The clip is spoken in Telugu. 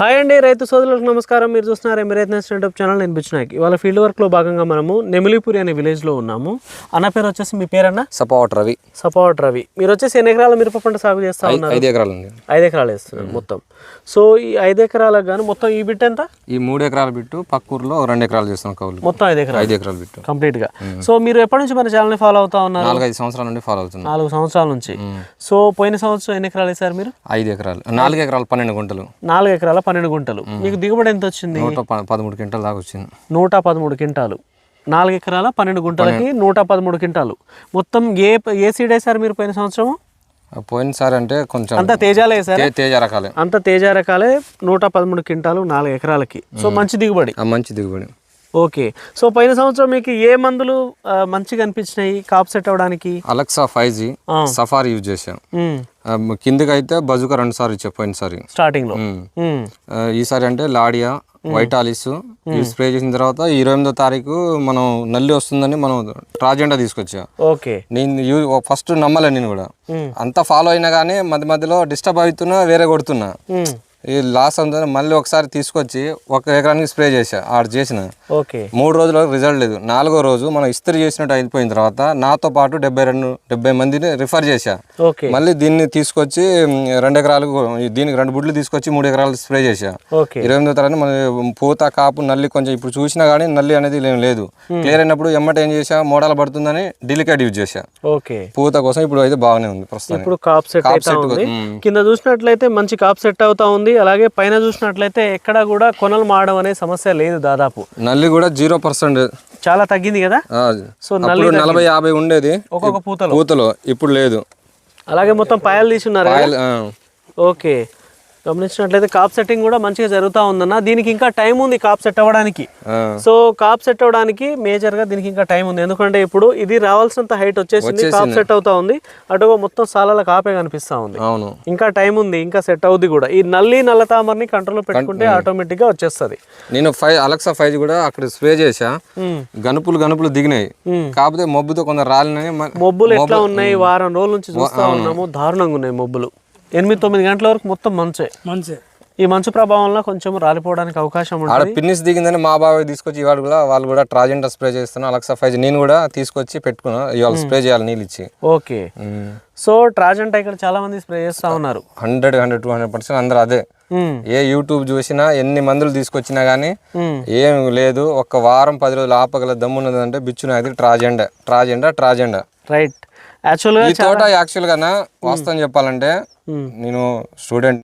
హాయ్ అండి, రైతు సోదరులకు నమస్కారం. మీరు చూస్తున్నారు ఎమిరేత్ యూట్యూబ్ ఛానల్. నేను బిచ్చునాయక్. ఇవాళ ఫీల్డ్ వర్క్లో భాగంగా మనము నెమిలిపురి అనే విలేజ్లో ఉన్నాము. అన్న పేరు వచ్చేసి మీ పేరన్నా? సపోర్ట్ రవి. సపోర్ట్ రవి. మీరు వచ్చేసి ఎన్ని ఎకరాల మిరప పంట సాగు చేస్తా ఉన్నారు? 5 ఎకరాలు. 5 ఎకరాలు వేస్తున్నారు మొత్తం. సో ఈ 5 ఎకరాలకు గాను మొత్తం ఈ బిట్ ఎంత? ఈ 3 ఎకరాల బిట్టు పక్కూరులో 2 ఎకరాలు చేస్తున్నాం కౌలు. మొత్తం 5 ఎకరాల బిట్టు కంప్లీట్ గా. సో మీరు ఎప్పటి నుంచి మన ఛానల్ ఫాలో అవుతా ఉన్నారు? 4-5 సంవత్సరాల నుండి ఫాలో అవుతున్నాం. 4 సంవత్సరాల నుంచి. సో పోయిన సంవత్సరం ఎన్ని ఎకరాలు వేసారు మీరు? 5 ఎకరాలు. 4 ఎకరాలు 12 గుంటలు. 4 ఎకరాల 12 గుంటలు. మీకు దిగుబడి ఎంత వచ్చింది? 113 క్వింటాలు దాకా వచ్చింది. 113 క్వింటాలు. 4 ఎకరాల 12 గుంటలకి 113 క్వింటాలు. మొత్తం ఏ సీడ్ వేసారు మీరు పోయిన సంవత్సరం? పోయినసారి అంటే కొంచెం అంత తేజాలే వేసారు. తేజ రకాలే. అంత తేజ రకాలే. 113 క్వింటాలు 4 ఎకరాలకి. సో మంచి దిగుబడి. మంచి దిగుబడి. ఓకే. సో పోయిన సంవత్సరం మీకు ఏ మందులు మంచిగా అనిపించినాయి కాప్ సెట్ అవ్వడానికి? అలెక్సా 5G సఫారీ యూజ్ చేసాం. కిందకి అయితే బజుకా 2 సార్లు ఇచ్చా పోయినసారి స్టార్టింగ్ లో. ఈసారి అంటే లాడియా వైటాలిస్ స్ప్రే చేసిన తర్వాత 28వ తారీఖు మనం నల్లి వస్తుందని మనం ట్రాజెండా తీసుకొచ్చా. ఓకే. నేను ఫస్ట్ నమ్మలే, నేను కూడా అంతా ఫాలో అయినా కానీ మధ్య మధ్యలో డిస్టర్బ్ అవుతున్నా, వేరే కొడుతున్నా. ఈ లాస్ అంతా మళ్ళీ ఒకసారి తీసుకొచ్చి 1 ఎకరానికి స్ప్రే చేసా. చేసిన 3 రోజులకు రిజల్ట్ లేదు. 4వ రోజు మనం ఇస్త్రీ చేసినట్టు అయిపోయిన తర్వాత నాతో పాటు 70 మందిని రిఫర్ చేశా. మళ్ళీ దీన్ని తీసుకొచ్చి 2 ఎకరాలకు దీనికి 2 బుడ్లు తీసుకొచ్చి 3 ఎకరాలు స్ప్రే చేశా. 28వ తారీఖు మన పూత కాపు నల్లి కొంచెం ఇప్పుడు చూసినా కానీ నల్లి అనేది లేదు. క్లియర్ అయినప్పుడు ఎమ్మట ఏం చేసా, మోడల్ పడుతుందని డెలికేట్ యూజ్ చేశా పూత కోసం. ఇప్పుడు అయితే బాగానే ఉంది ప్రస్తుతం. ఇప్పుడు కాప్ సెట్ కింద చూసినట్లయితే మంచి కాప్ సెట్ అవుతా ఉంది. అలాగే పైన చూసినట్లయితే ఎక్కడ కూడా కొనలు మాడడం అనే సమస్య లేదు. దాదాపు నల్లి కూడా 0%. చాలా తగ్గింది కదా. సో 40-50 ఉండేది ఒక్కొక్క పూతలో, ఇప్పుడు లేదు. అలాగే మొత్తం పాయలు తీసున్నారు. ఓకే. గమనించినట్లయితే కాప్ సెట్టింగ్ కూడా మంచిగా జరుగుతూ ఉందన్న. దీనికి ఇంకా టైం ఉంది కాప్ సెట్ అవ్వడానికి. సో కాప్ సెట్ అవ్వడానికి మేజర్ గా దీనికి ఇంకా టైం ఉంది. ఎందుకంటే ఇప్పుడు ఇది రావాల్సినంత హైట్ వచ్చేసింది, కాప్ సెట్ అవుతా ఉంది. అటు మొత్తం సాలాల కాపే కనిపిస్తా ఉంది. ఇంకా టైం ఉంది, ఇంకా సెట్ అవుద్ది కూడా. ఈ నల్ల తామరని కంట్రోల్ పెట్టుకుంటే ఆటోమేటిక్ గా వచ్చేస్తుంది. నేను అలెక్సా 5 కూడా అక్కడ స్ప్రే చేసా. గనుపులు దిగినాయి. కాకపోతే మబ్బుతో కొంత రాలినాయి. మబ్బులు ఎట్లా ఉన్నాయి? వారం రోజుల నుంచి చూస్తా ఉన్నాము. దారుణంగా ఉన్నాయి మబ్బులు. 8-9 గంటల వరకు మొత్తం మంచే. ఈ మంచు ప్రభావంలో కొంచెం రాలిపోవడానికి అవకాశం ఉంటుంది. పిన్నిస్ దిగిందని మా బాబాయ్ తీసుకొచ్చి ఇవాళ కూడా వాళ్ళు కూడా ట్రాజెండా స్ప్రే చేస్తున్నా. అలెక్సా 5 నేను కూడా తీసుకొచ్చి పెట్టుకున్నా. ఇవాళ స్ప్రే చేయాలి నీళ్ళు ఇచ్చి. ఓకే. సో ట్రాజెండా ఇక్కడ చాలా మంది స్ప్రే చేస్తా ఉన్నారు. 100-200% అందరూ అదే. ఏ యూట్యూబ్ చూసినా, ఎన్ని మందులు తీసుకొచ్చినా గానీ ఏం లేదు. 1 వారం 10 రోజులు ఆపగల దమ్మున్నది అంటే బిచ్చునాయక్ ట్రాజెండా. రైట్. ఈ తోట యాక్చువల్ గా వాస్తవం చెప్పాలంటే నేను స్టూడెంట్.